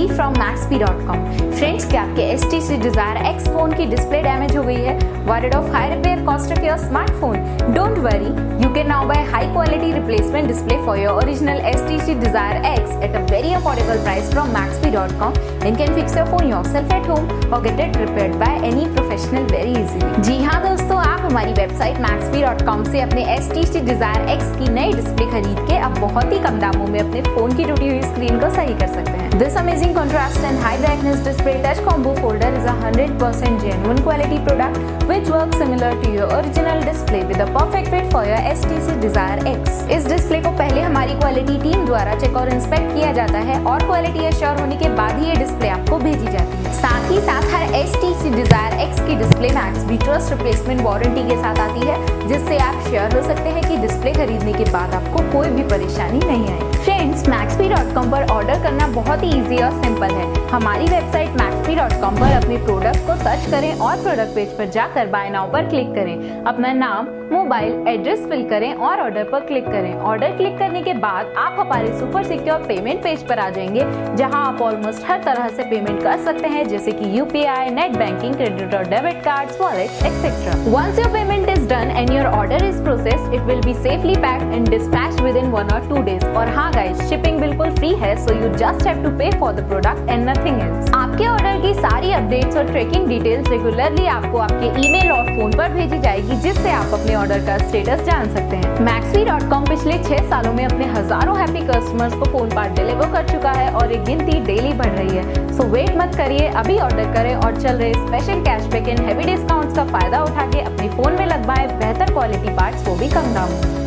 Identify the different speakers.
Speaker 1: Maxbhi from Maxbhi.com। Friends, क्या आपके HTC Desire X phone की डिस्प्ले डैमेज हो गई है? Worried of high repair cost of your smartphone? Don't worry, you can now buy high quality replacement display for your original HTC Desire X at a very affordable price from Maxbhi.com and can fix your phone yourself at home or get it repaired by any professional very easily। जी हाँ दोस्तों, आप हमारी website Maxbhi.com से अपने HTC Desire X की नई display खरीद के अब बहुत ही कम दामों में अपने फोन की टूटी हुई स्क्रीन को सही कर सकते हैं। This amazing contrast and high brightness display touch combo folder is a 100% genuine quality product which works similar to your original display with a perfect fit for your HTC Desire X। इस display को पहले हमारी quality team द्वारा check और inspect किया जाता है और क्वालिटी एश्योर होने के बाद ही ये डिस्प्ले आपको भेजी जाती है। साथ ही साथ हर HTC Desire X की display Maxbhi trust replacement warranty के साथ आती है, जिससे आप श्योर हो सकते हैं कि डिस्प्ले खरीदने के बाद आपको कोई भी परेशानी नहीं आएगी। फ्रेंड्स, Maxbhi.com पर ऑर्डर करना बहुत ही इजी और सिंपल है। हमारी वेबसाइट Maxbhi.com पर अपने प्रोडक्ट को सर्च करें और प्रोडक्ट पेज पर जाकर बाय नाउ पर क्लिक करें। अपना नाम, मोबाइल, एड्रेस फिल करें और ऑर्डर पर क्लिक करें। ऑर्डर क्लिक करने के बाद आप हमारे सुपर सिक्योर पेमेंट पेज पर आ जाएंगे, जहां आप ऑलमोस्ट हर तरह से पेमेंट कर सकते हैं, जैसे कि UPI, नेट बैंकिंग, क्रेडिट और debit cards, wallet etcetera. Once your payment is done and your order is processed, it will be safely packed and dispatched within 1 or 2 days। और हाँ गाइस, शिपिंग बिल्कुल free है, so you just have to pay for the product and nothing else. आपके order की सारी updates और tracking details regularly आपको आपके ईमेल और फोन पर भेजी जाएगी, जिससे आप अपने ऑर्डर का स्टेटस जान सकते हैं। Maxbhi.com पिछले 6 सालों में अपने हजारों हैप्पी कस्टमर्स को फोन पार्ट डिलीवर कर चुका है और ये गिनती डेली बढ़ रही है। सो वेट मत करिए, अभी ऑर्डर करें और चल रहे special cashback and heavy discounts का फायदा उठा के अपने फोन में लगवाएं बेहतर क्वालिटी पार्ट्स, वो भी कम दाम में।